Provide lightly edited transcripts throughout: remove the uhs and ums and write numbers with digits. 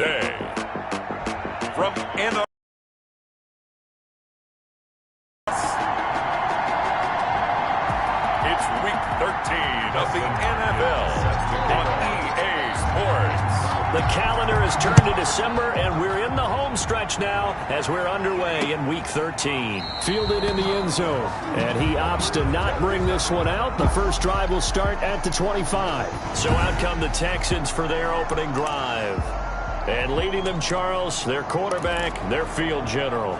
today. From Anna. It's week 13 of the NFL on EA Sports. The calendar has turned to December, and we're in the home stretch now as we're underway in week 13. Fielded in the end zone, and he opts to not bring this one out. The first drive will start at the 25. So out come the Texans for their opening drive. And leading them, Charles, their quarterback, their field general.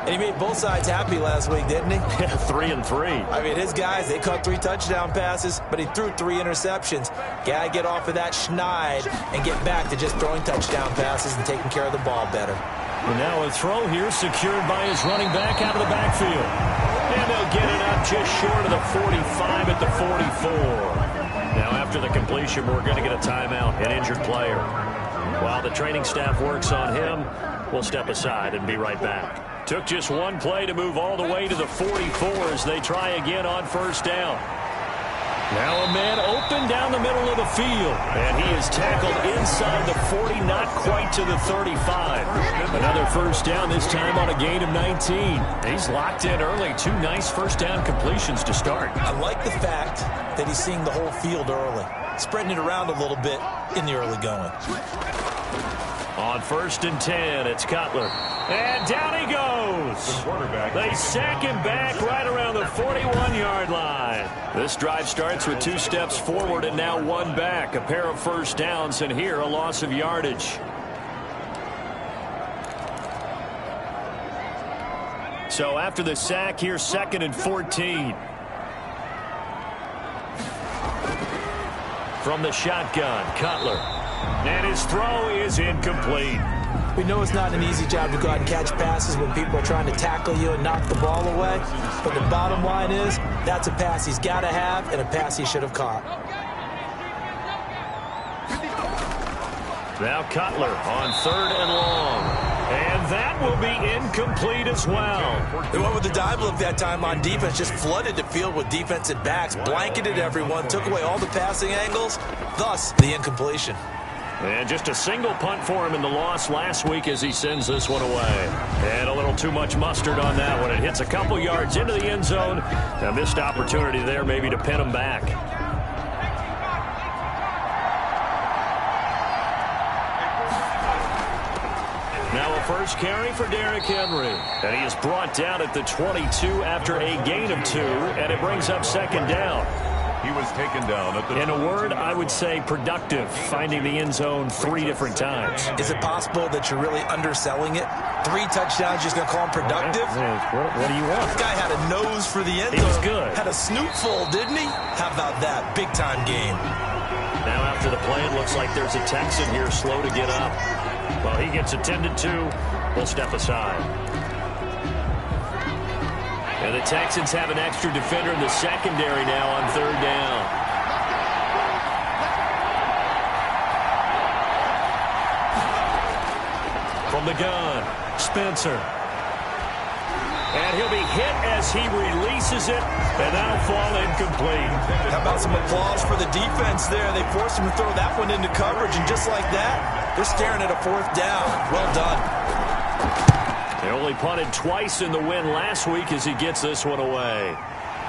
And he made both sides happy last week, didn't he? 3-3. I mean, his guys, they caught 3 touchdown passes, but he threw 3 interceptions. Got to get off of that schneid and get back to just throwing touchdown passes and taking care of the ball better. And now a throw here secured by his running back out of the backfield. And they'll get it up just short of the 45 at the 44. Now after the completion, we're going to get a timeout, an injured player. While the training staff works on him, we'll step aside and be right back. Took just one play to move all the way to the 44 as they try again on first down. Now a man open down the middle of the field. And he is tackled inside the 40, not quite to the 35. Another first down, this time on a gain of 19. He's locked in early. 2 nice first down completions to start. I like the fact that he's seeing the whole field early. Spreading it around a little bit in the early going. On first and 10, it's Cutler. And down he goes. They sack him back right around the 41-yard line. This drive starts with 2 steps forward and now 1 back. A pair of first downs, and here a loss of yardage. So after the sack, here's 2nd and 14. From the shotgun, Cutler. And his throw is incomplete. We know it's not an easy job to go out and catch passes when people are trying to tackle you and knock the ball away. But the bottom line is, that's a pass he's got to have and a pass he should have caught. Now Cutler on 3rd and long. And that will be incomplete as well. They went with the dive look that time on defense, just flooded the field with defensive backs, blanketed everyone, took away all the passing angles, thus the incompletion. And just a single punt for him in the loss last week as he sends this one away. And a little too much mustard on that one. It hits a couple yards into the end zone. A missed opportunity there maybe to pin him back. Now a first carry for Derrick Henry. And he is brought down at the 22 after a gain of 2. And it brings up 2nd down. He was taken down at the... In a word, I would say productive, finding the end zone 3 different times. Is it possible that you're really underselling it? 3 touchdowns, just going to call him productive? What do you want? This guy had a nose for the end zone. He was good. Had a snoot full, didn't he? How about that? Big-time game. Now after the play, it looks like there's a Texan here slow to get up. Well, he gets attended to. We'll step aside. And the Texans have an extra defender in the secondary now on 3rd down. From the gun, Spencer. And he'll be hit as he releases it, and that'll fall incomplete. How about some applause for the defense there? They forced him to throw that one into coverage, and just like that, they're staring at a 4th down. Well done. They only punted twice in the win last week as he gets this one away.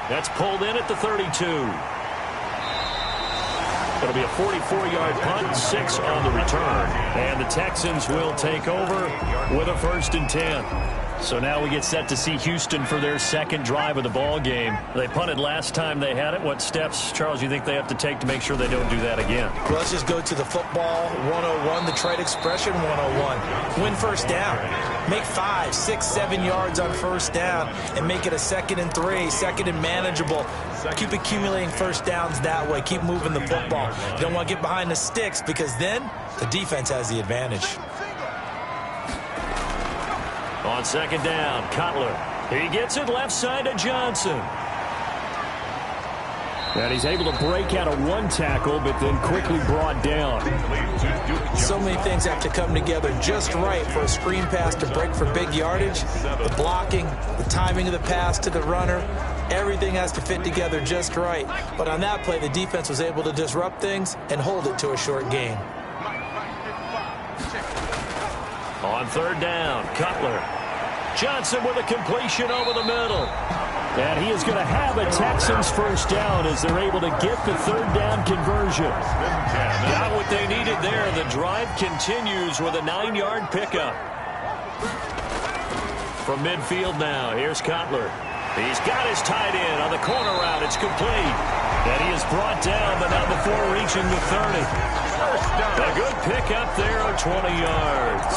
That's pulled in at the 32. It'll be a 44-yard punt, 6 on the return. And the Texans will take over with a 1st and 10. So now we get set to see Houston for their 2nd drive of the ball game. They punted last time they had it. What steps, Charles, you think they have to take to make sure they don't do that again? Well, let's just go to the football 101, the trade expression 101. Win first down. Make 5, 6, 7 yards on first down and make it a 2nd and 3, 2nd and manageable. Keep accumulating first downs that way. Keep moving the football. You don't want to get behind the sticks because then the defense has the advantage. On 2nd down, Cutler. He gets it left side to Johnson. And he's able to break out of 1 tackle, but then quickly brought down. So many things have to come together just right for a screen pass to break for big yardage. The blocking, the timing of the pass to the runner, everything has to fit together just right. But on that play, the defense was able to disrupt things and hold it to a short gain. On third down, Cutler. Johnson with a completion over the middle. And he is going to have a Texans first down as they're able to get the third down conversion. Got what they needed there. The drive continues with a 9-yard pickup. From midfield now, here's Cutler. He's got his tight end on the corner route. It's complete. And he is brought down, but not before reaching the 30. A good pickup there of 20 yards.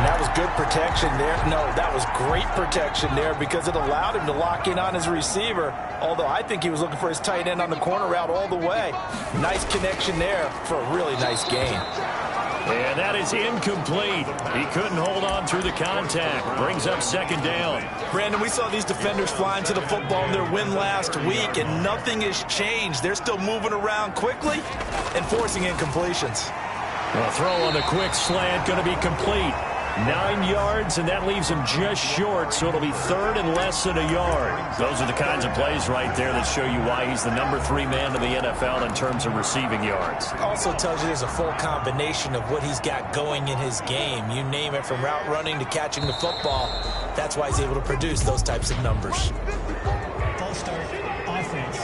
That was good protection there. No, that was great protection there because it allowed him to lock in on his receiver. Although I think he was looking for his tight end on the corner route all the way. Nice connection there for a really nice gain. And that is incomplete. He couldn't hold on through the contact. Brings up second down. Brandon, we saw these defenders flying to the football in their win last week, and nothing has changed. They're still moving around quickly and forcing incompletions. A throw on the quick slant going to be complete. 9 yards, and that leaves him just short, so it'll be third and less than a yard. Those are the kinds of plays right there that show you why he's the number 3 man in the NFL in terms of receiving yards. Also tells you there's a full combination of what he's got going in his game. You name it, from route running to catching the football. That's why he's able to produce those types of numbers. False start, offense.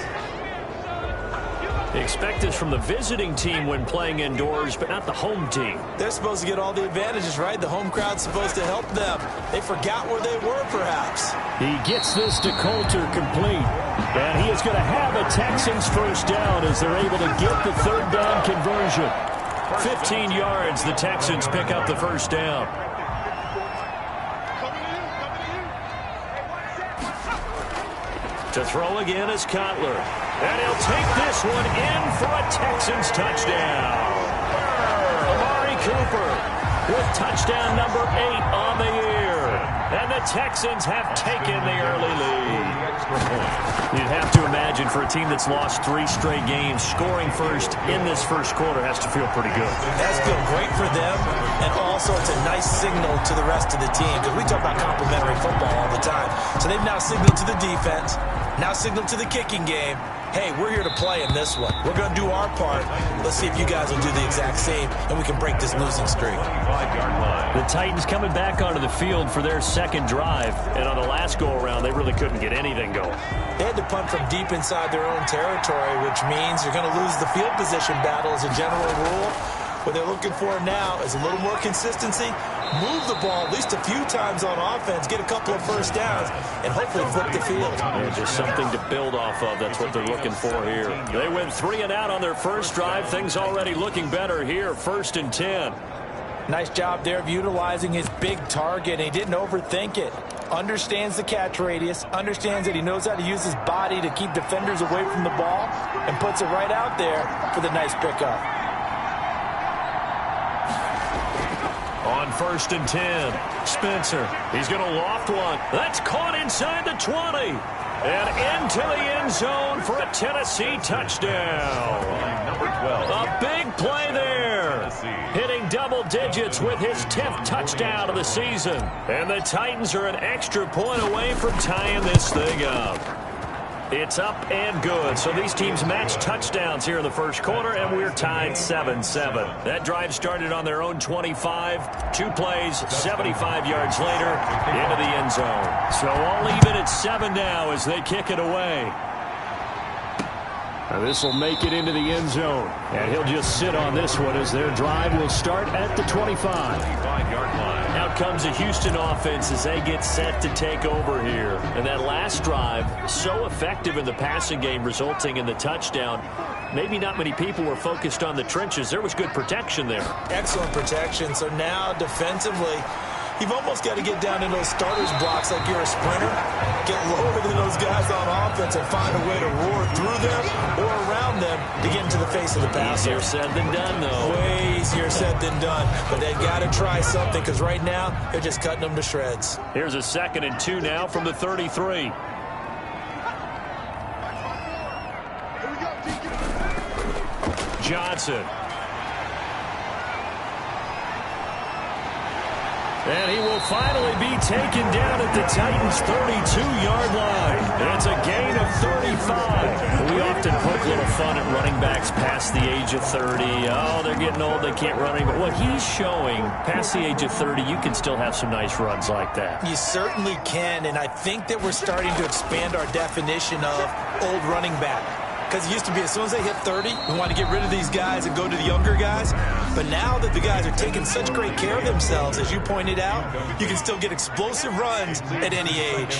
They expect this from the visiting team when playing indoors, but not the home team. They're supposed to get all the advantages, right? The home crowd's supposed to help them. They forgot where they were, perhaps. He gets this to Coulter complete. And he is going to have a Texans first down as they're able to get the third down conversion. 15 yards, the Texans pick up the first down. To throw again is Cutler. And he'll take this one in for a Texans touchdown. Amari Cooper with touchdown number 8 on the year. And the Texans have taken the early lead. You'd have to imagine for a team that's lost 3 straight games, scoring first in this first quarter has to feel pretty good. That's feel great for them, and also it's a nice signal to the rest of the team, because we talk about complimentary football all the time. So they've now signaled to the defense, now signaled to the kicking game, hey, we're here to play in this one. We're going to do our part. Let's see if you guys will do the exact same, and we can break this losing streak. The Titans coming back onto the field for their second drive, and on the last go-around, they really couldn't get anything going. They had to punt from deep inside their own territory, which means you're going to lose the field position battle as a general rule. What they're looking for now is a little more consistency, move the ball at least a few times on offense, get a couple of first downs, and hopefully flip the field. Yeah, just something to build off of. That's what they're looking for here. They went 3 and out on their first drive. Things already looking better here. 1st and 10. Nice job there of utilizing his big target. He didn't overthink it. Understands the catch radius, understands that he knows how to use his body to keep defenders away from the ball, and puts it right out there for the nice pickup. On 1st and 10, Spencer. He's going to loft one. That's caught inside the 20. And into the end zone for a Tennessee touchdown. Number 12. A big play there. Hitting double digits with his 10th touchdown of the season. And the Titans are an extra point away from tying this thing up. It's up and good. So these teams match touchdowns here in the first quarter, and we're tied 7-7. That drive started on their own 25. 2 plays, 75 yards later, into the end zone. So all even at 7 now as they kick it away. Now this will make it into the end zone. And he'll just sit on this one as their drive will start at the 25. 25-yard line. Out comes the Houston offense as they get set to take over here. And that last drive, so effective in the passing game, resulting in the touchdown. Maybe not many people were focused on the trenches. There was good protection there. Excellent protection. So now defensively, you've almost got to get down in those starters blocks like you're a sprinter. Get lower than those guys on offense and find a way to roar through them or around them to get into the face of the passer. Easier said than done, though. Way easier said than done. But they've got to try something, because right now they're just cutting them to shreds. Here's a 2nd and 2 now from the 33. Johnson. And he will finally be taken down at the Titans' 32-yard line. And it's a gain of 35. We often poke a little fun at running backs past the age of 30, oh, they're getting old, they can't run anymore. What he's showing, past the age of 30, you can still have some nice runs like that. You certainly can, and I think that we're starting to expand our definition of old running back. Because it used to be as soon as they hit 30, we want to get rid of these guys and go to the younger guys. But now that the guys are taking such great care of themselves, as you pointed out, you can still get explosive runs at any age.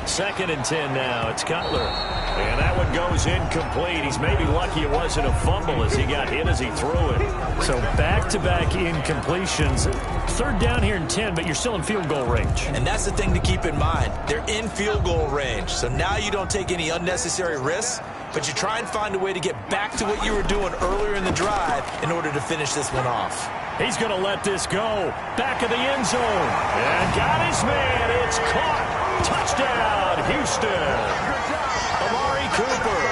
2nd and 10 now. It's Cutler. And that one goes incomplete. He's maybe lucky it wasn't a fumble as he got hit as he threw it. So back-to-back incompletions. 3rd down here in 10, but you're still in field goal range. And that's the thing to keep in mind. They're in field goal range. So now you don't take any unnecessary risks, but you try and find a way to get back to what you were doing earlier in the drive in order to finish this one off. He's going to let this go. Back of the end zone. And got his man. It's caught. Touchdown, Houston. Amari Cooper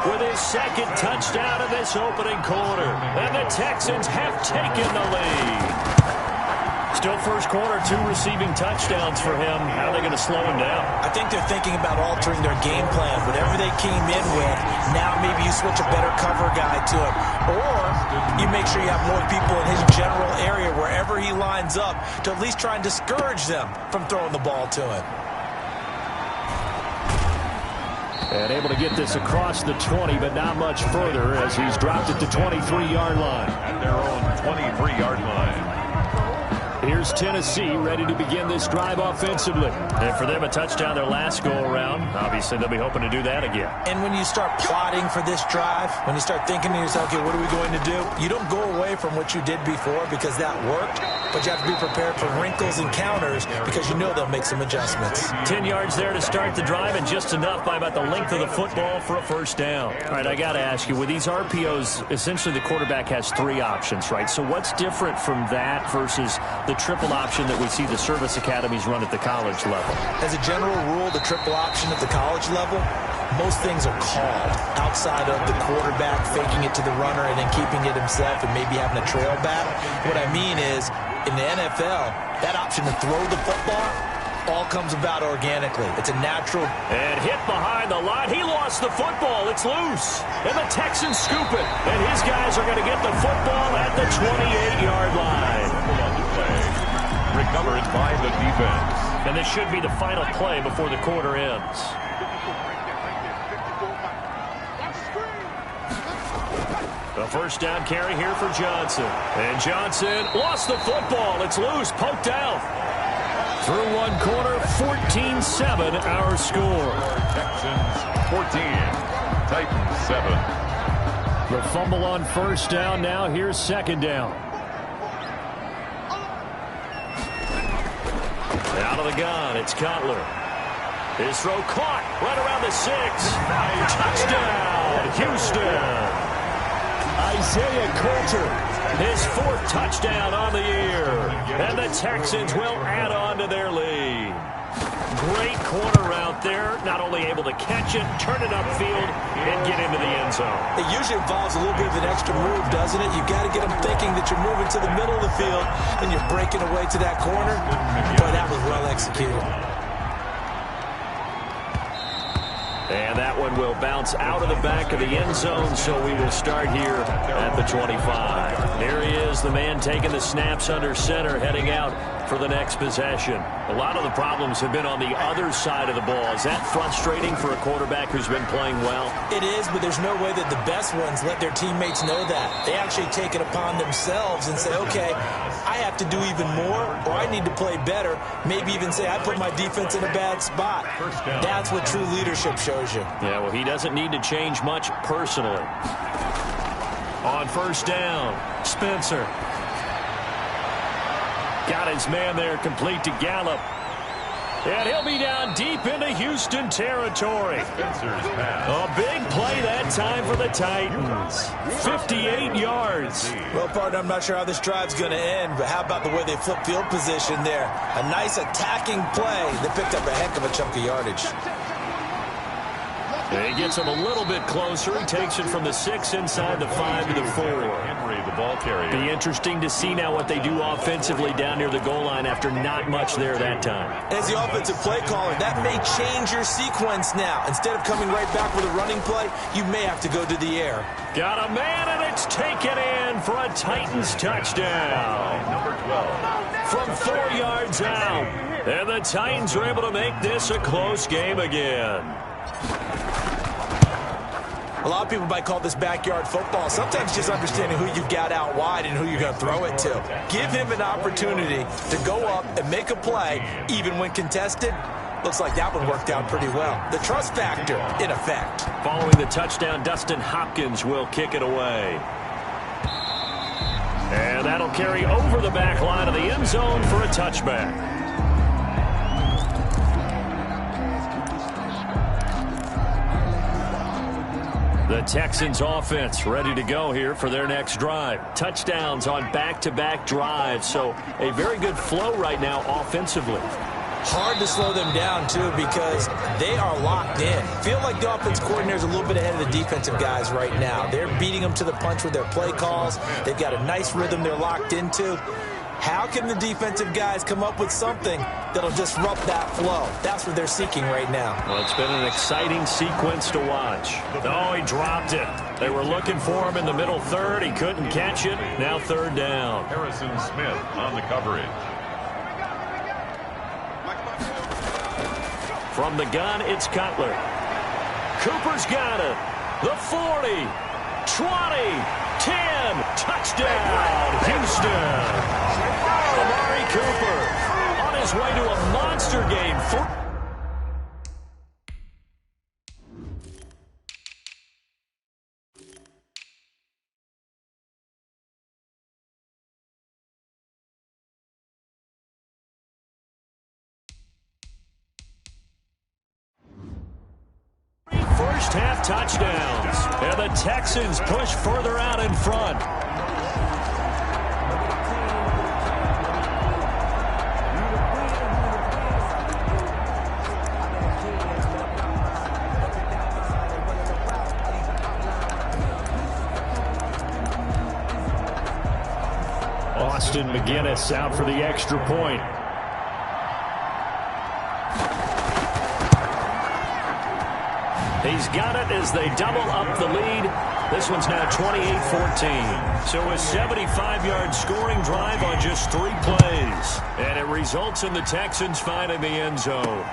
with his 2nd touchdown in this opening quarter. And the Texans have taken the lead. Still first quarter, 2 receiving touchdowns for him. How are they going to slow him down? I think they're thinking about altering their game plan. Whatever they came in with, now maybe you switch a better cover guy to him. Or you make sure you have more people in his general area wherever he lines up to at least try and discourage them from throwing the ball to him. And able to get this across the 20, but not much further as he's dropped it to 23-yard line. At their own 23-yard line. Here's Tennessee ready to begin this drive offensively. And for them, a touchdown their last go-around. Obviously, they'll be hoping to do that again. And when you start plotting for this drive, when you start thinking to yourself, okay, what are we going to do? You don't go away from what you did before because that worked, but you have to be prepared for wrinkles and counters because you know they'll make some adjustments. 10 yards there to start the drive and just enough by about the length of the football for a 1st down. All right, I got to ask you, with these RPOs, essentially the quarterback has 3 options, right? So what's different from that versus the triple option that we see the service academies run at the college level? As a general rule, the triple option at the college level, most things are called outside of the quarterback faking it to the runner and then keeping it himself and maybe having a trail back. What I mean is, in the NFL, that option to throw the football all comes about organically. It's a natural. And hit behind the line. He lost the football. It's loose. And the Texans scoop it. And his guys are going to get the football at the 28-yard line. Recovered by the defense. And this should be the final play before the quarter ends. A 1st down carry here for Johnson. And Johnson lost the football. It's loose, poked out. Through one quarter, 14-7 our score. Texans 14, Titans 7. The fumble on 1st down. Now here's 2nd down. Out of the gun, it's Cutler. His throw caught right around the 6. Touchdown, Houston. Isaiah Coulter, his 4th touchdown on the year. And the Texans will add on to their lead. Great corner route there. Not only able to catch it, turn it upfield, and get into the end zone. It usually involves a little bit of an extra move, doesn't it? You've got to get them thinking that you're moving to the middle of the field and you're breaking away to that corner. Boy, that was well executed. And that one will bounce out of the back of the end zone, so we will start here at the 25. Here he is, the man taking the snaps under center, heading out for the next possession. A lot of the problems have been on the other side of the ball. Is that frustrating for a quarterback who's been playing well? It is, but there's no way that the best ones let their teammates know that. They actually take it upon themselves and say, okay, I have to do even more, or I need to play better. Maybe even say, I put my defense in a bad spot. That's what true leadership shows you. Yeah, well, he doesn't need to change much personally. On 1st down, Spencer. Got his man there, complete to Gallup. And he'll be down deep into Houston territory. Spencer's pass. A big play that time for the Titans. 58 yards. Well, partner, I'm not sure how this drive's going to end, but how about the way they flip field position there? A nice attacking play that picked up a heck of a chunk of yardage. And he gets him a little bit closer. He takes it from the 6 inside the 5 to the 4. Henry, the ball carrier. Be interesting to see now what they do offensively down near the goal line after not much there that time. As the offensive play caller, that may change your sequence now. Instead of coming right back with a running play, you may have to go to the air. Got a man, and it's taken in for a Titans touchdown. Number 12. From 4 yards out. And the Titans are able to make this a close game again. A lot of people might call this backyard football. Sometimes just understanding who you've got out wide and who you're going to throw it to. Give him an opportunity to go up and make a play, even when contested. Looks like that one worked out pretty well. The trust factor, in effect. Following the touchdown, Dustin Hopkins will kick it away. And that'll carry over the back line of the end zone for a touchback. The Texans offense ready to go here for their next drive. Touchdowns on back-to-back drives, so a very good flow right now offensively. Hard to slow them down, too, because they are locked in. Feel like the offense coordinator is a little bit ahead of the defensive guys right now. They're beating them to the punch with their play calls. They've got a nice rhythm they're locked into. How can the defensive guys come up with something that'll disrupt that flow? That's what they're seeking right now. Well, it's been an exciting sequence to watch. Oh, he dropped it. They were looking for him in the middle third. He couldn't catch it. Now third down. Harrison Smith on the coverage. From the gun, it's Cutler. Cooper's got it. The 40, 20, 10, touchdown, Houston. Amari Cooper on his way to a monster game. First half touchdowns, and the Texans push further out in front. Austin McGinnis out for the extra point. He's got it as they double up the lead. This one's now 28-14. So a 75-yard scoring drive on just 3 plays. And it results in the Texans finding the end zone.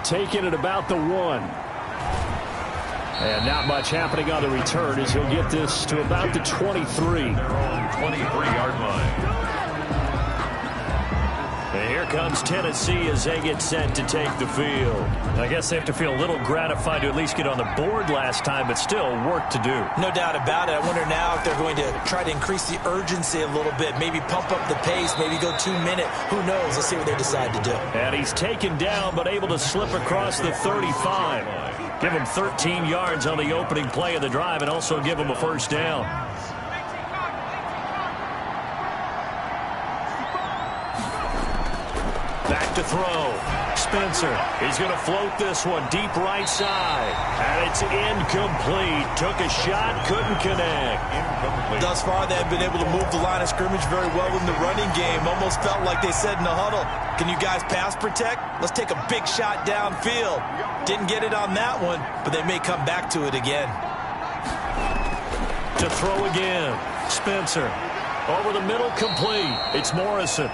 Taking it about the 1. And not much happening on the return as he'll get this to about the 23. 23-yard line. And here comes Tennessee as they get set to take the field. I guess they have to feel a little gratified to at least get on the board last time, but still work to do. No doubt about it. I wonder now if they're going to try to increase the urgency a little bit, maybe pump up the pace, maybe go 2-minute. Who knows? Let's see what they decide to do. And he's taken down, but able to slip across the 35. Give him 13 yards on the opening play of the drive and also give him a first down. Back to throw. Spencer. He's going to float this one deep right side. And it's incomplete. Took a shot, couldn't connect. Incomplete. Thus far, they've been able to move the line of scrimmage very well in the running game. Almost felt like they said in the huddle, can you guys pass protect? Let's take a big shot downfield. Didn't get it on that one, but they may come back to it again. To throw again. Spencer. Over the middle, complete. It's Morrison.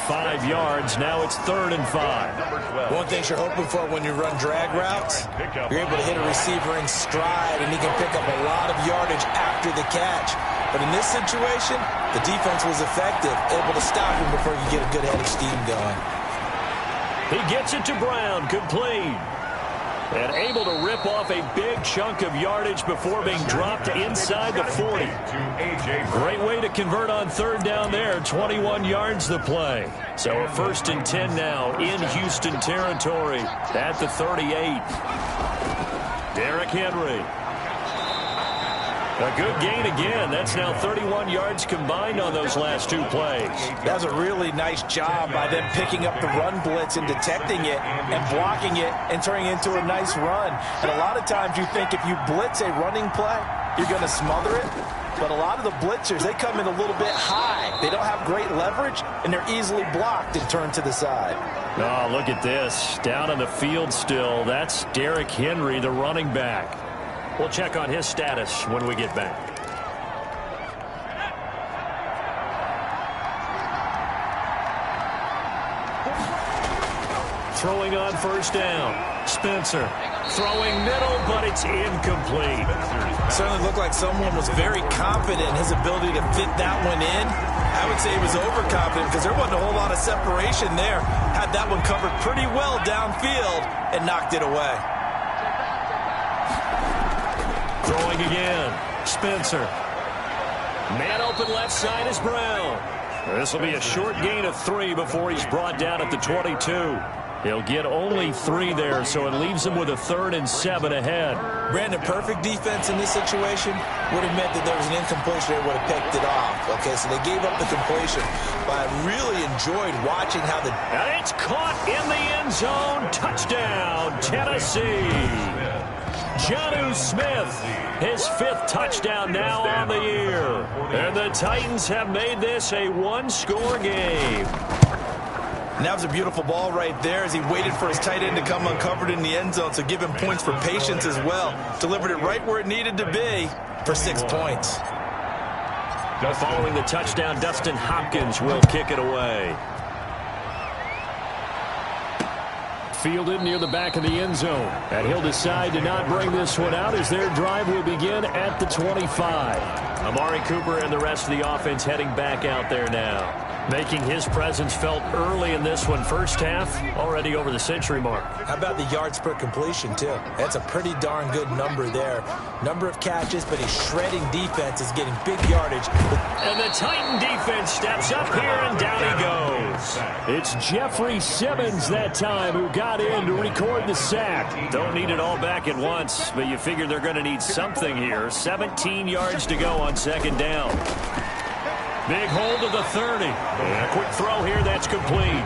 5 yards. Now it's 3rd and 5. One thing you're hoping for when you run drag routes, you're able to hit a receiver in stride, and he can pick up a lot of yardage after the catch. But in this situation, the defense was effective, able to stop him before you get a good head of steam going. He gets it to Brown, complete. And able to rip off a big chunk of yardage before being dropped inside the 40. Great way to convert on 3rd down there. 21 yards the play. So a 1st and 10 now in Houston territory at the 38. Derrick Henry. A good gain again. That's now 31 yards combined on those last 2 plays. That was a really nice job by them picking up the run blitz and detecting it and blocking it and turning it into a nice run. And a lot of times you think if you blitz a running play, you're going to smother it. But a lot of the blitzers, they come in a little bit high. They don't have great leverage, and they're easily blocked and turned to the side. Oh, look at this. Down on the field still. That's Derrick Henry, the running back. We'll check on his status when we get back. Throwing on first down. Spencer throwing middle, but it's incomplete. Certainly looked like someone was very confident in his ability to fit that one in. I would say he was overconfident because there wasn't a whole lot of separation there. Had that one covered pretty well downfield and knocked it away. Throwing again. Spencer. Man open left side is Brown. This will be a short gain of 3 before he's brought down at the 22. He'll get only 3 there, so it leaves him with a 3rd and 7 ahead. Brandon, perfect defense in this situation would have meant that there was an incompletion. They would have picked it off. Okay, so they gave up the completion. But I really enjoyed watching how the... And it's caught in the end zone. Touchdown, Tennessee. Jonnu Smith, his 5th touchdown now on the year. And the Titans have made this a 1-score game. And that was a beautiful ball right there as he waited for his tight end to come uncovered in the end zone. So give him points for patience as well. Delivered it right where it needed to be for 6 points. Following the touchdown, Dustin Hopkins will kick it away. Fielded near the back of the end zone. And he'll decide to not bring this one out as their drive will begin at the 25. Amari Cooper and the rest of the offense heading back out there now. Making his presence felt early in this one. First half, already over the century mark. How about the yards per completion, too? That's a pretty darn good number there. Number of catches, but his shredding defense is getting big yardage. And the Titan defense steps up here, and down he goes. It's Jeffrey Simmons that time who got in to record the sack. Don't need it all back at once, but you figure they're going to need something here. 17 yards to go on 2nd down. Big hold of the 30. And a quick throw here that's complete.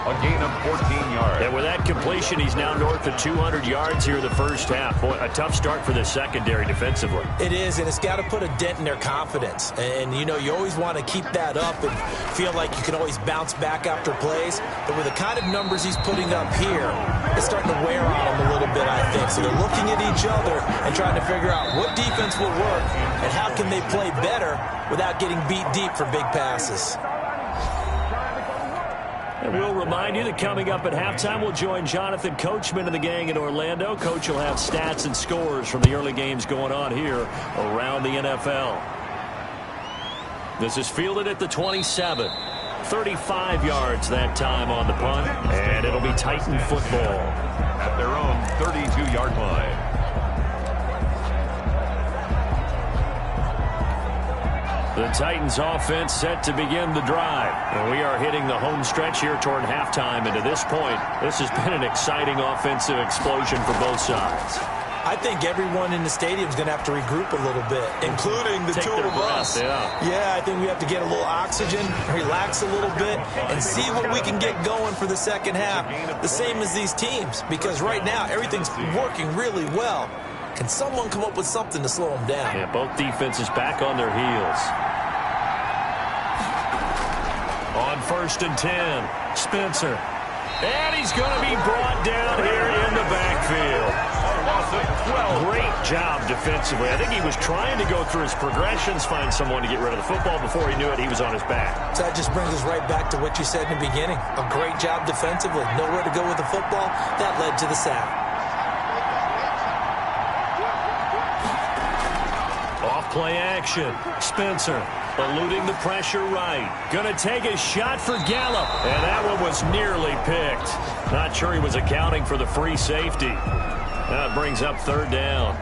A gain of 14 yards. And with that completion, he's now north of 200 yards here in the first half. Boy, a tough start for the secondary defensively. It is, and it's got to put a dent in their confidence. And, you know, you always want to keep that up and feel like you can always bounce back after plays. But with the kind of numbers he's putting up here, it's starting to wear on them a little bit, I think. So they're looking at each other and trying to figure out what defense will work and how can they play better without getting beat deep for big passes. And we'll remind you that coming up at halftime, we'll join Jonathan Coachman and the gang in Orlando. Coach will have stats and scores from the early games going on here around the NFL. This is fielded at the 27. 35 yards that time on the punt, and it'll be Titan football. At their own 32-yard line. The Titans offense set to begin the drive. And we are hitting the home stretch here toward halftime. And to this point, this has been an exciting offensive explosion for both sides. I think everyone in the stadium is going to have to regroup a little bit, including the two of us. Yeah, I think we have to get a little oxygen, relax a little bit, and see what we can get going for the second half. The same as these teams, because right now everything's working really well. Can someone come up with something to slow them down? Yeah, both defenses back on their heels. On 1st and 10, Spencer. And he's going to be brought down here in the backfield. Great job defensively. I think he was trying to go through his progressions, find someone to get rid of the football. Before he knew it, he was on his back. So that just brings us right back to what you said in the beginning. A great job defensively. Nowhere to go with the football. That led to the sack. Off-play action. Spencer eluding the pressure right. Going to take a shot for Gallup. And that one was nearly picked. Not sure he was accounting for the free safety. That brings up 3rd down.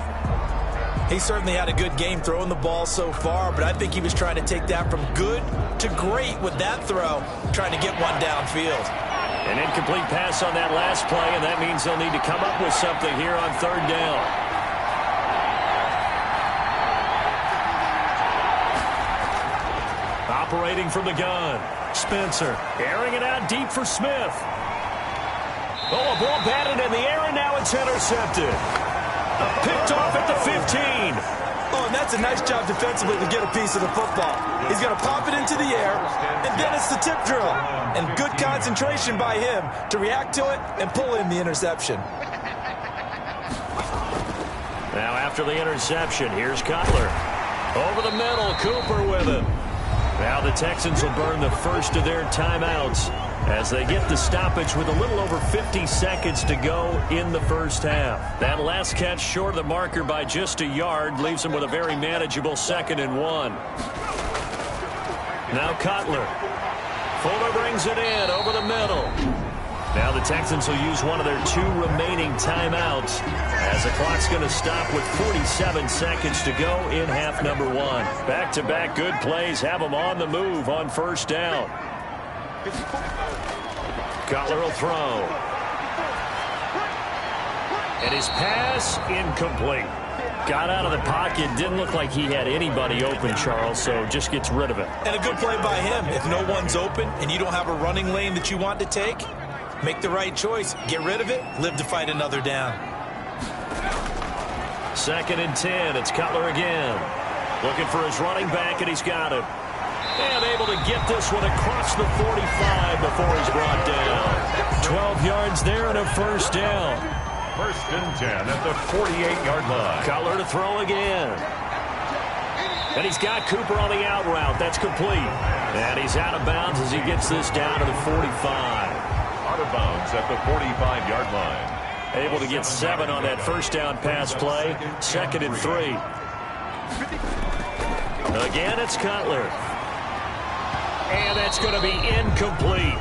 He certainly had a good game throwing the ball so far, but I think he was trying to take that from good to great with that throw, trying to get one downfield. An incomplete pass on that last play, and that means they'll need to come up with something here on 3rd down. operating from the gun. Spencer airing it out deep for Smith. Oh, a ball batted in the air, and now it's intercepted. Picked off at the 15. Oh, and that's a nice job defensively to get a piece of the football. He's going to pop it into the air, and then it's the tip drill. And good concentration by him to react to it and pull in the interception. Now after the interception, here's Cutler. Over the middle, Cooper with it. Now the Texans will burn the first of their timeouts as they get the stoppage with a little over 50 seconds to go in the first half. That last catch short of the marker by just a yard leaves them with a very manageable 2nd and 1. Now Cutler. Fuller brings it in over the middle. Now the Texans will use one of their 2 remaining timeouts as the clock's going to stop with 47 seconds to go in half number 1. Back-to-back good plays have them on the move on first down. Cutler will throw. And his pass incomplete. Got out of the pocket. Didn't look like he had anybody open, Charles, so just gets rid of it. And a good play by him. If no one's open and you don't have a running lane that you want to take, make the right choice. Get rid of it. Live to fight another down. 2nd and 10. It's Cutler again. Looking for his running back, and he's got it. And able to get this one across the 45 before he's brought down. 12 yards there and a first down. 1st and 10 at the 48-yard line. Cutler to throw again. And he's got Cooper on the out route. That's complete. And he's out of bounds as he gets this down to the 45. Out of bounds at the 45-yard line. Able to get 7 on that first down pass play. 2nd and 3. Again, it's Cutler. And that's going to be incomplete.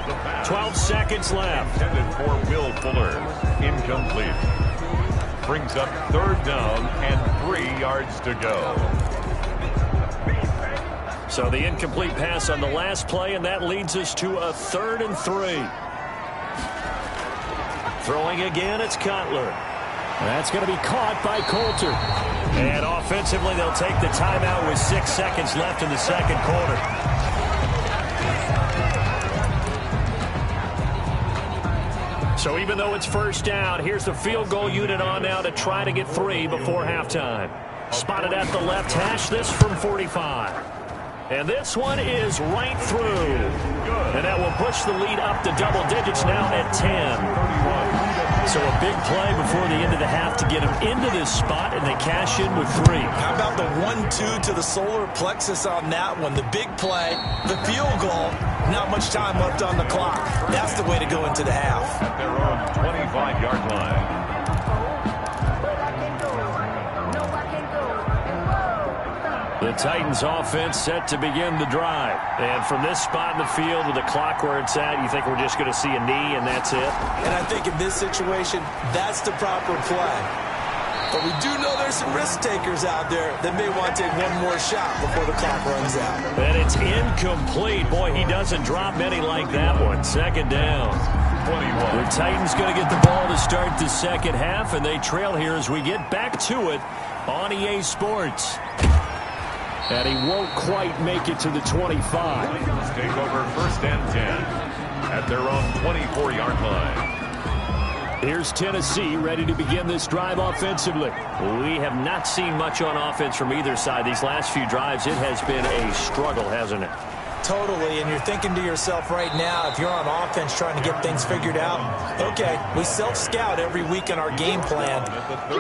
12 seconds left. Intended for Will Fuller. Incomplete. Brings up 3rd down and 3 yards to go. So the incomplete pass on the last play, and that leads us to a 3rd and 3. Throwing again, it's Cutler. That's going to be caught by Coulter. And offensively, they'll take the timeout with 6 seconds left in the 2nd quarter. So even though it's first down, here's the field goal unit on now to try to get 3 before halftime. Spotted at the left hash, this from 45. And this one is right through. And that will push the lead up to double digits now at 10. So a big play before the end of the half to get them into this spot, and they cash in with 3. How about the 1-2 to the solar plexus on that one? The big play, the field goal, not much time left on the clock. That's the way to go into the half. At their own 25-yard line. The Titans offense set to begin the drive. And from this spot in the field with the clock where it's at, you think we're just going to see a knee and that's it? And I think in this situation, that's the proper play. But we do know there's some risk takers out there that may want to take one more shot before the clock runs out. And it's incomplete. Boy, he doesn't drop many like that one. 2nd down. 21. The Titans going to get the ball to start the 2nd half, and they trail here as we get back to it on EA Sports. And he won't quite make it to the 25. Take over 1st and 10 at their own 24-yard line. Here's Tennessee ready to begin this drive offensively. We have not seen much on offense from either side. These last few drives, it has been a struggle, hasn't it? Totally, and you're thinking to yourself right now, if you're on offense trying to get things figured out, okay, we self-scout every week in our game plan.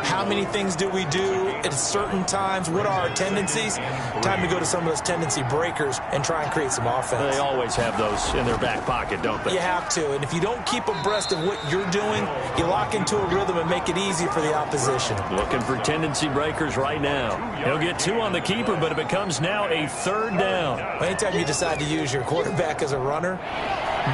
How many things do we do at certain times? What are our tendencies? Time to go to some of those tendency breakers and try and create some offense. They always have those in their back pocket, don't they? You have to, and if you don't keep abreast of what you're doing, you lock into a rhythm and make it easy for the opposition. Looking for tendency breakers right now. He'll get 2 on the keeper, but it becomes now a 3rd down. Anytime you decide to use your quarterback as a runner,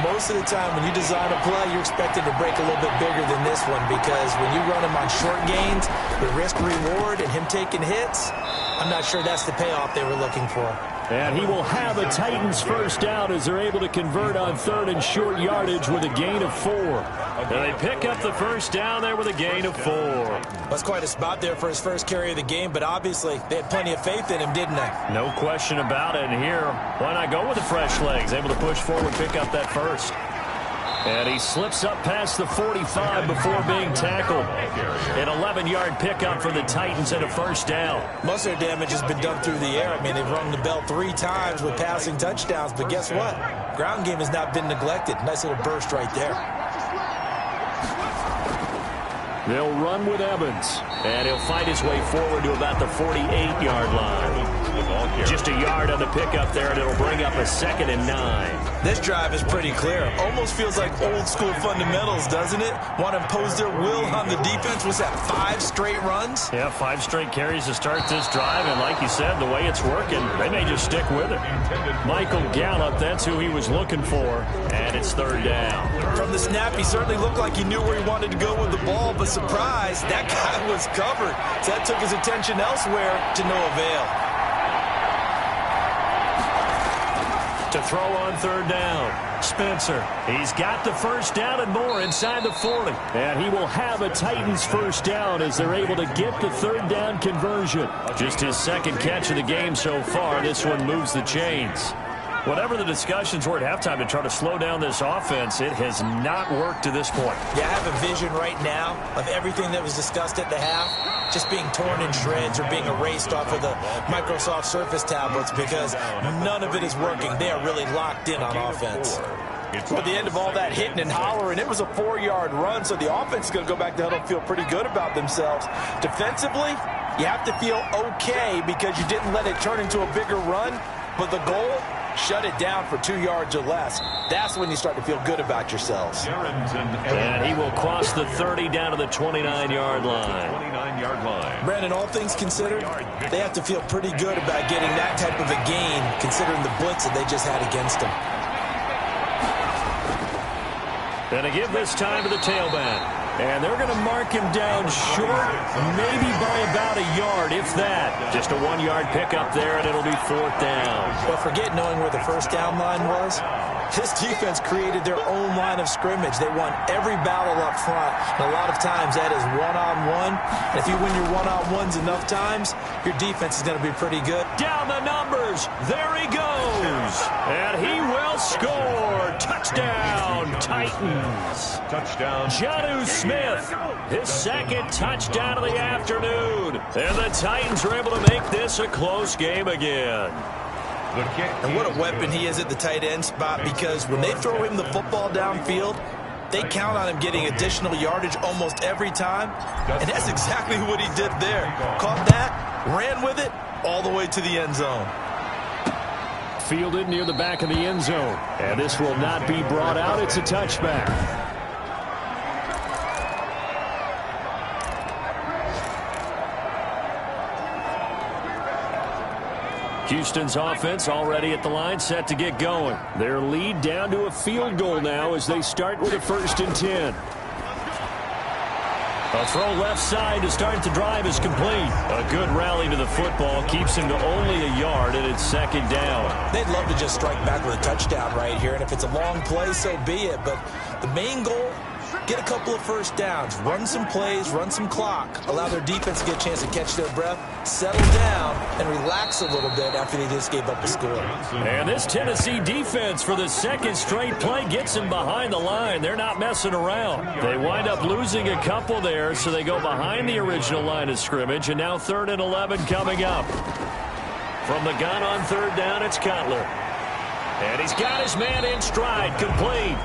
most of the time when you design a play, you're expected to break a little bit bigger than this one, because when you run him on short gains, the risk-reward and him taking hits, I'm not sure that's the payoff they were looking for. And he will have a Titans first down as they're able to convert on 3rd and short yardage with a gain of 4. And they pick up the first down there with a gain of 4. That's quite a spot there for his first carry of the game, but obviously they had plenty of faith in him, didn't they? No question about it. And here, why not go with the fresh legs? Able to push forward, pick up that first. And he slips up past the 45 before being tackled. An 11-yard pickup for the Titans and a first down. Most of their damage has been done through the air. I mean, they've rung the bell 3 times with passing touchdowns, but guess what? Ground game has not been neglected. Nice little burst right there. They'll run with Evans, and he'll fight his way forward to about the 48-yard line. Just a yard on the pickup there, and it'll bring up a 2nd and 9. This drive is pretty clear. Almost feels like old school fundamentals, doesn't it? Want to impose their will on the defense. What's that, 5 straight runs? Yeah, 5 straight carries to start this drive, and like you said, the way it's working, they may just stick with it. Michael Gallup, that's who he was looking for, and it's 3rd down. From the snap, he certainly looked like he knew where he wanted to go with the ball, but surprise, that guy was covered. So that took his attention elsewhere to no avail. To throw on 3rd down, Spencer. He's got the first down and more inside the 40. And he will have a Titans first down as they're able to get the 3rd down conversion. Just his 2nd catch of the game so far. This one moves the chains. Whatever the discussions were at halftime to try to slow down this offense, it has not worked to this point. Yeah, I have a vision right now of everything that was discussed at the half just being torn in shreds or being erased off of the Microsoft Surface tablets because none of it is working. They are really locked in on offense. At the end of all that hitting and hollering, it was a 4-yard run, so the offense is going to go back to huddle and feel pretty good about themselves. Defensively, you have to feel okay because you didn't let it turn into a bigger run, but the goal, shut it down for 2 yards or less. That's when you start to feel good about yourselves. And he will cross the 30 down to the 29-yard line. 29-yard line. Brandon, all things considered, they have to feel pretty good about getting that type of a gain considering the blitz that they just had against them. And to give this time to the tailback. And they're going to mark him down short, maybe by about a yard, if that. Just a 1-yard pickup there, and it'll be 4th down. Well, forget knowing where the first down line was. This defense created their own line of scrimmage. They won every battle up front. And a lot of times that is one-on-one. And if you win your one-on-ones enough times, your defense is going to be pretty good. Down the numbers. There he goes. And he will score. Touchdown, Titans. Touchdown. Jonnu Smith, his 2nd touchdown of the afternoon. And the Titans are able to make this a close game again. And what a weapon he is at the tight end spot, because when they throw him the football downfield, they count on him getting additional yardage almost every time. And that's exactly what he did there. Caught that, ran with it, all the way to the end zone. Fielded near the back of the end zone. And this will not be brought out. It's a touchback. Houston's offense already at the line, set to get going. Their lead down to a field goal now as they start with a 1st and 10. A throw left side to start the drive is complete. A good rally to the football keeps him to only a yard, and it's 2nd down. They'd love to just strike back with a touchdown right here, and if it's a long play, so be it. But the main goal, get a couple of first downs, run some plays, run some clock, allow their defense to get a chance to catch their breath, settle down, and relax a little bit after they just gave up the score. And this Tennessee defense for the 2nd straight play gets them behind the line. They're not messing around. They wind up losing a couple there, so they go behind the original line of scrimmage, and now 3rd and 11 coming up. From the gun on 3rd down, it's Cutler. And he's got his man in stride, complete.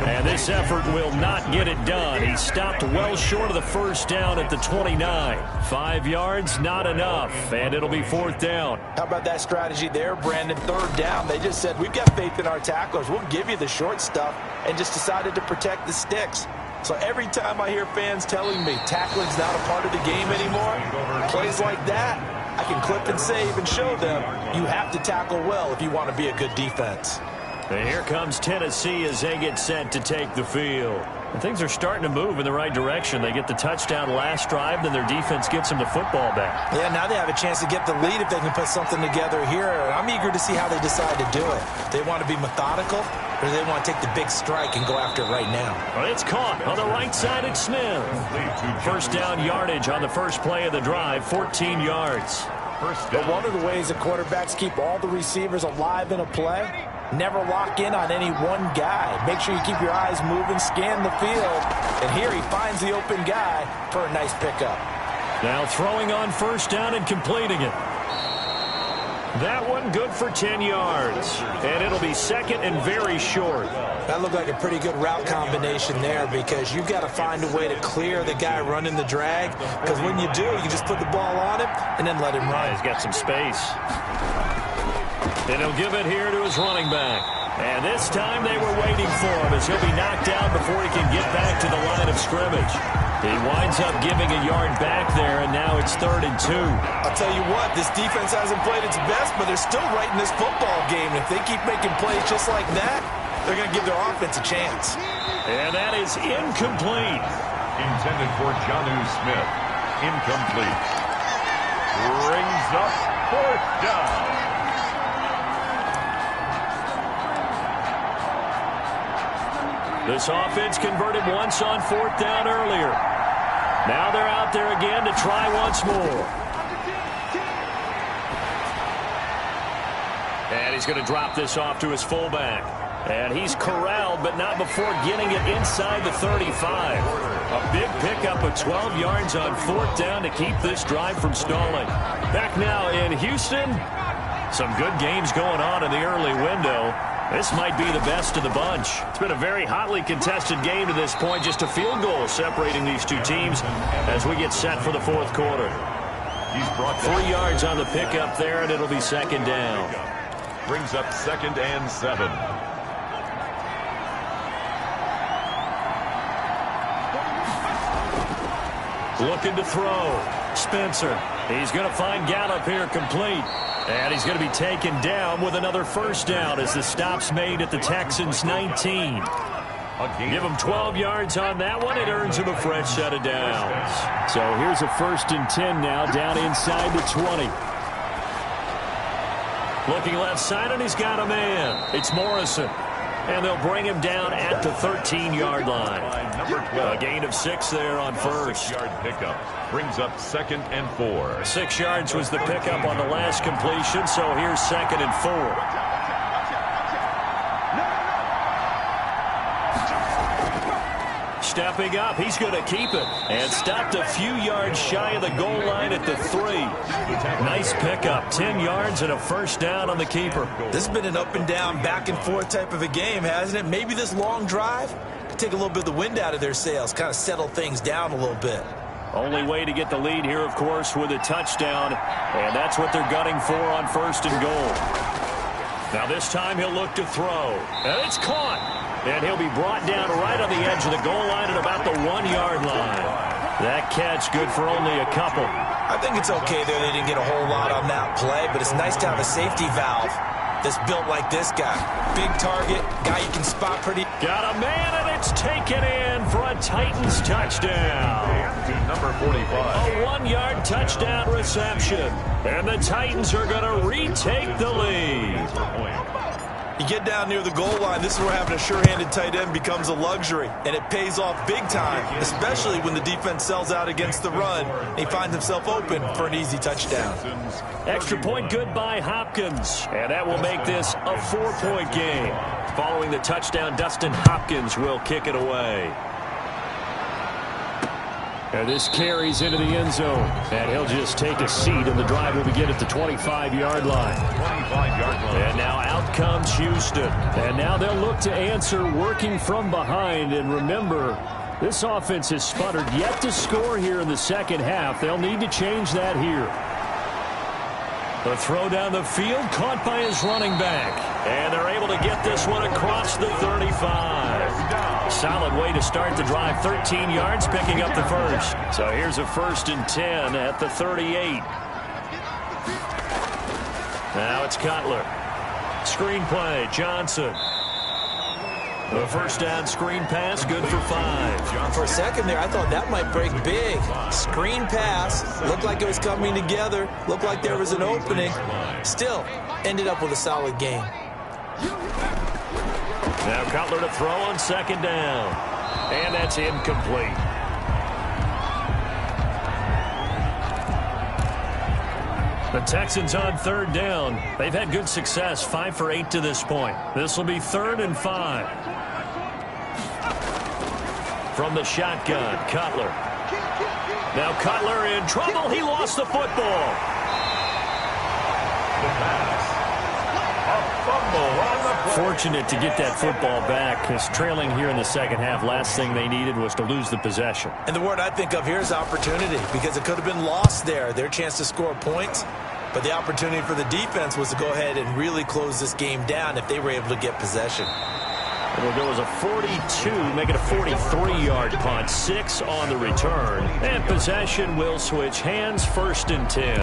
And this effort will not get it done. He stopped well short of the first down at the 29. 5 yards, not enough. And it'll be 4th down. How about that strategy there, Brandon? 3rd down. They just said, we've got faith in our tacklers. We'll give you the short stuff, and just decided to protect the sticks. So every time I hear fans telling me tackling's not a part of the game anymore, plays like that, I can clip and save and show them you have to tackle well if you want to be a good defense. And here comes Tennessee as they get set to take the field. And things are starting to move in the right direction. They get the touchdown last drive, then their defense gets them the football back. Yeah, now they have a chance to get the lead if they can put something together here. I'm eager to see how they decide to do it. They want to be methodical. or do they want to take the big strike and go after it right now? Well, it's caught on the right side. It's Smith. First down yardage on the first play of the drive, 14 yards. But one of the ways that quarterbacks keep all the receivers alive in a play, never lock in on any one guy. Make sure you keep your eyes moving, scan the field. And here he finds the open guy for a nice pickup. Now throwing on first down and completing it. That one good for 10 yards. And it'll be second and very short. That looked like a pretty good route combination there because you've got to find a way to clear the guy running the drag. Because when you do, you just put the ball on him and then let him run. He's got some space. And he'll give it here to his running back. And this time they were waiting for him as he'll be knocked down before he can get back to the line of scrimmage. He winds up giving a yard back there, and now it's 3rd and 2. I'll tell you what, this defense hasn't played its best, but they're still right in this football game. If they keep making plays just like that, they're going to give their offense a chance. And that is incomplete. Intended for Jonnu Smith. Incomplete. Brings up 4th down. This offense converted once on 4th down earlier. Now they're out there again to try once more. And he's going to drop this off to his fullback. And he's corralled, but not before getting it inside the 35. A big pickup of 12 yards on 4th down to keep this drive from stalling. Back now in Houston. Some good games going on in the early window. This might be the best of the bunch. It's been a very hotly contested game to this point. Just a field goal separating these two teams as we get set for the 4th quarter. He's brought 3 yards on the pickup there, and it'll be 2nd down. Brings up 2nd and 7. Looking to throw. Spencer. He's going to find Gallup here complete. And he's going to be taken down with another first down as the stop's made at the Texans 19. Give him 12 yards on that one. It earns him a fresh set of downs. So here's a 1st and 10 now down inside the 20. Looking left side, and he's got a man. It's Morrison. And they'll bring him down at the 13-yard line. A gain of 6 there on first. 6-yard pickup. Brings up 2nd and 4. 6 yards was the pickup on the last completion, so here's 2nd and 4. Stepping up, he's going to keep it. And stopped a few yards shy of the goal line at the 3. Nice pickup, 10 yards and a first down on the keeper. This has been an up and down, back and forth type of a game, hasn't it? Maybe this long drive could take a little bit of the wind out of their sails, kind of settle things down a little bit. Only way to get the lead here, of course, with a touchdown. And that's what they're gunning for on 1st and goal. Now this time he'll look to throw. And it's caught. And he'll be brought down right on the edge of the goal line at about the 1-yard line. That catch good for only a couple. I think it's okay there. They didn't get a whole lot on that play, but it's nice to have a safety valve that's built like this guy. Big target, guy you can spot pretty. Got a man, and it's taken in for a Titans touchdown. Number 45. A 1-yard touchdown reception. And the Titans are going to retake the lead. You get down near the goal line, this is where having a sure-handed tight end becomes a luxury, and it pays off big time, especially when the defense sells out against the run. He finds himself open for an easy touchdown. Extra point good by Hopkins, and that will make this a 4-point game. Following the touchdown, Dustin Hopkins will kick it away. And this carries into the end zone. And he'll just take a seat, and the drive will begin at the 25-yard line. 25-yard line. And now out comes Houston. And now they'll look to answer working from behind. And remember, this offense has sputtered yet to score here in the second half. They'll need to change that here. The throw down the field, caught by his running back. And they're able to get this one across the 35. Solid way to start the drive. 13 yards, picking up the first. So here's a 1st and 10 at the 38. Now it's Cutler. Screen play, Johnson. The first down screen pass, good for 5. For a second there, I thought that might break big. Screen pass, looked like it was coming together, looked like there was an opening. Still, ended up with a solid game. Now Cutler to throw on second down. And that's incomplete. The Texans on third down. They've had good success, 5 for 8 to this point. This will be 3rd and 5. From the shotgun, Cutler. Now Cutler in trouble. He lost the football. The pass. A fumble on the play. Fortunate to get that football back, because trailing here in the second half, last thing they needed was to lose the possession. And the word I think of here is opportunity, because it could have been lost there. Their chance to score points, but the opportunity for the defense was to go ahead and really close this game down if they were able to get possession. It'll go as a 42, make it a 43-yard punt, 6 on the return. And possession will switch hands, 1st and 10.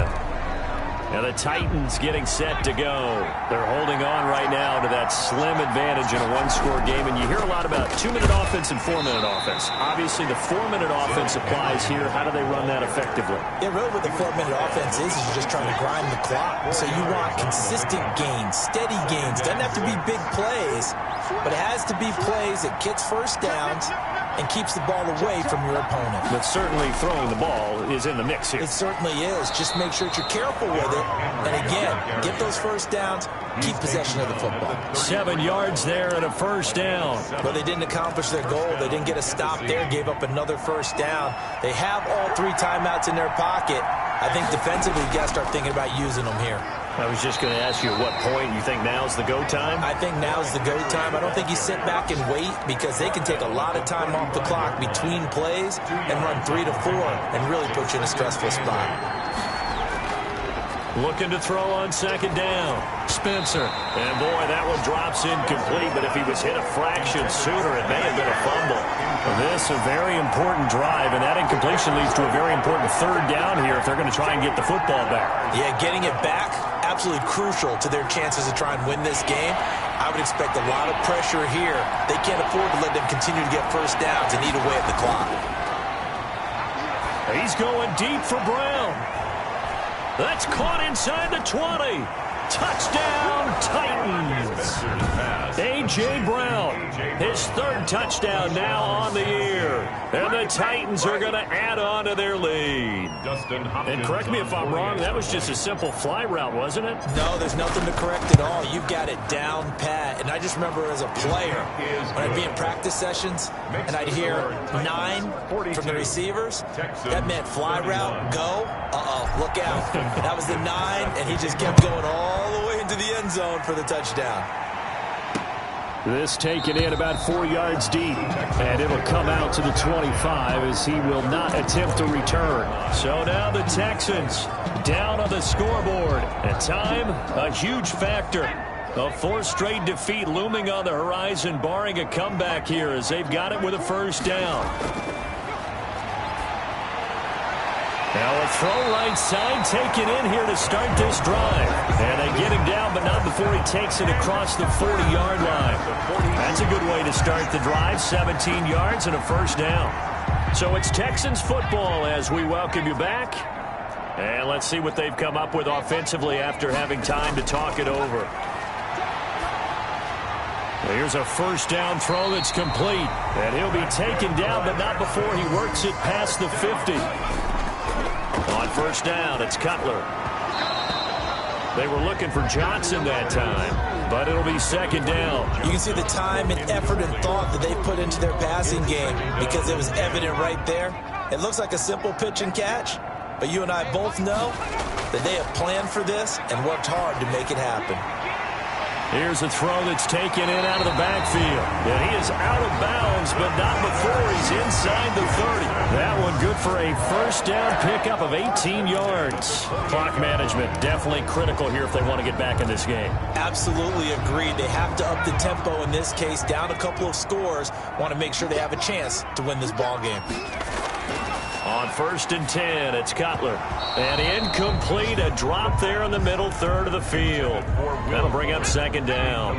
Now the Titans getting set to go. They're holding on right now to that slim advantage in a one-score game. And you hear a lot about 2-minute offense and 4-minute offense. Obviously, the 4-minute offense applies here. How do they run that effectively? Yeah, really what the 4-minute offense is you're just trying to grind the clock. So you want consistent gains, steady gains. Doesn't have to be big plays, but it has to be plays that gets first downs and keeps the ball away from your opponent. But certainly throwing the ball is in the mix here. It certainly is. Just make sure that you're careful with it. And again, get those first downs, keep possession of the football. 7 yards there and a first down. But they didn't accomplish their goal. They didn't get a stop there, gave up another first down. They have all 3 timeouts in their pocket. I think defensively, you got to start thinking about using them here. I was just going to ask you at what point you think now's the go time? I think now's the go time. I don't think you sit back and wait, because they can take a lot of time off the clock between plays and run 3 to 4 and really put you in a stressful spot. Looking to throw on second down. Spencer. And boy, that one drops incomplete, but if he was hit a fraction sooner, it may have been a fumble. This a very important drive, and that incompletion leads to a very important 3rd down here if they're going to try and get the football back. Yeah, getting it back, absolutely crucial to their chances to try and win this game. I would expect a lot of pressure here. They can't afford to let them continue to get first downs and eat away at the clock. He's going deep for Brown. That's caught inside the 20. Touchdown, Titans. A.J. Brown, his 3rd touchdown now on the year. And the Titans are going to add on to their lead. And correct me if I'm wrong, that was just a simple fly route, wasn't it? No, there's nothing to correct at all. You've got it down pat. And I just remember as a player, when I'd be in practice sessions, and I'd hear 9 from the receivers, that meant fly route, go, look out. That was the 9, and he just kept going all the way into the end zone for the touchdown. This taken in about 4 yards deep, and it'll come out to the 25 as he will not attempt to return. So now the Texans down on the scoreboard. And time, a huge factor. A 4th straight defeat looming on the horizon, barring a comeback here as they've got it with a first down. Now a throw right side taken in here to start this drive. And they get him down, but not before he takes it across the 40-yard line. That's a good way to start the drive, 17 yards and a first down. So it's Texans football as we welcome you back. And let's see what they've come up with offensively after having time to talk it over. Here's a first down throw that's complete. And he'll be taken down, but not before he works it past the 50. On first down, it's Cutler. They were looking for Johnson that time, but it'll be second down. You can see the time and effort and thought that they put into their passing game, because it was evident right there. It looks like a simple pitch and catch, but you and I both know that they have planned for this and worked hard to make it happen. Here's a throw that's taken in out of the backfield. And he is out of bounds, but not before he's inside the 30. That one good for a first down pickup of 18 yards. Clock management definitely critical here if they want to get back in this game. Absolutely agreed. They have to up the tempo in this case, down a couple of scores. Want to make sure they have a chance to win this ball game. On first and 10, it's Cutler. And incomplete, a drop there in the middle third of the field. That'll bring up second down.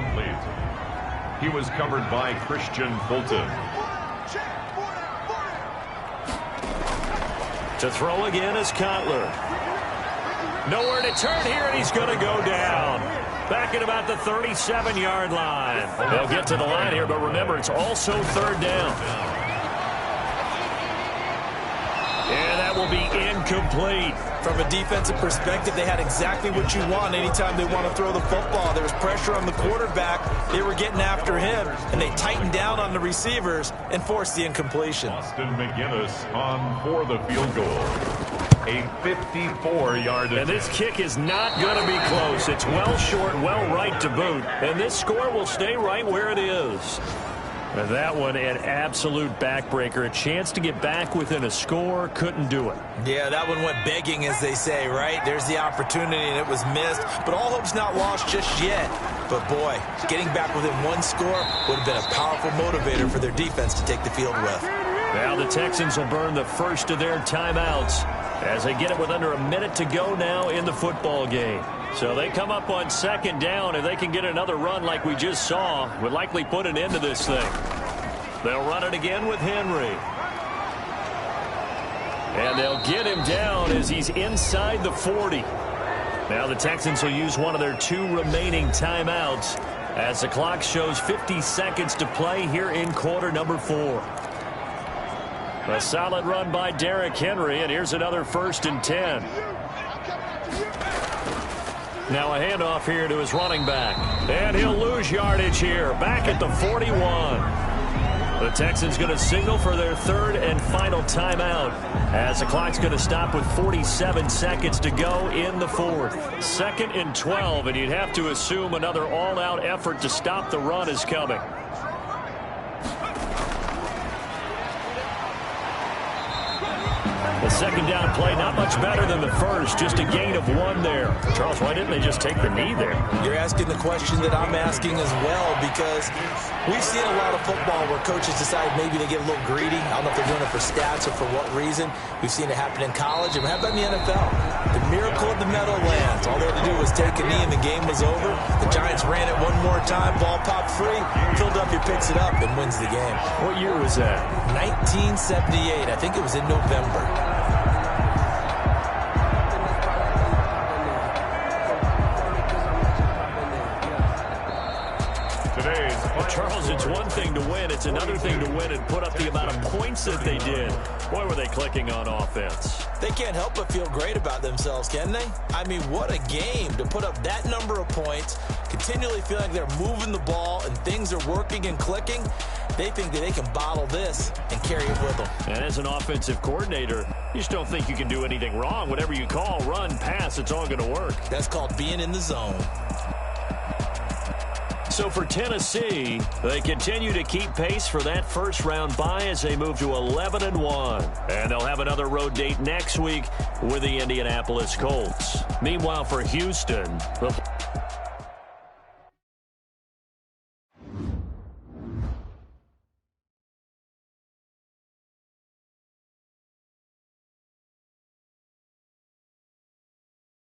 He was covered by Christian Fulton. To throw again is Cutler. Nowhere to turn here, and he's going to go down. Back at about the 37-yard line. They'll get to the line here, but remember, it's also third down. And that will be incomplete. From a defensive perspective, they had exactly what you want anytime they want to throw the football. There was pressure on the quarterback. They were getting after him, and they tightened down on the receivers and forced the incompletion. Austin McGinnis on for the field goal. A 54-yard attempt. And this kick is not going to be close. It's well short, well right to boot. And this score will stay right where it is. And that one, an absolute backbreaker. A chance to get back within a score. Couldn't do it. Yeah, that one went begging, as they say, right? There's the opportunity, and it was missed. But all hope's not lost just yet. But, boy, getting back within one score would have been a powerful motivator for their defense to take the field with. Now the Texans will burn the first of their timeouts as they get it with under a minute to go now in the football game. So they come up on second down. If they can get another run like we just saw, would likely put an end to this thing. They'll run it again with Henry. And they'll get him down as he's inside the 40. Now the Texans will use one of their 2 remaining timeouts as the clock shows 50 seconds to play here in quarter number 4. A solid run by Derrick Henry, and here's another 1st and 10. Now a handoff here to his running back. And he'll lose yardage here. Back at the 41. The Texans going to signal for their 3rd and final timeout as the clock's going to stop with 47 seconds to go in the 4th. 2nd and 12, and you'd have to assume another all-out effort to stop the run is coming. The second down play, not much better than the first. Just a gain of 1 there. Charles, why didn't they just take the knee there? You're asking the question that I'm asking as well, because we've seen a lot of football where coaches decide maybe they get a little greedy. I don't know if they're doing it for stats or for what reason. We've seen it happen in college. And how about in the NFL? The miracle of the Meadowlands. All they had to do was take a knee and the game was over. The Giants ran it one more time. Ball popped free. Philadelphia picks it up and wins the game. What year was that? 1978. I think it was in November. Charles, it's one thing to win. It's another thing to win and put up the amount of points that they did. Boy, were they clicking on offense. They can't help but feel great about themselves, can they? I mean, what a game to put up that number of points, continually feel like they're moving the ball and things are working and clicking. They think that they can bottle this and carry it with them. And as an offensive coordinator, you just don't think you can do anything wrong. Whatever you call, run, pass, it's all going to work. That's called being in the zone. So for Tennessee, they continue to keep pace for that first-round bye as they move to 11-1. And they'll have another road date next week with the Indianapolis Colts. Meanwhile, for Houston, the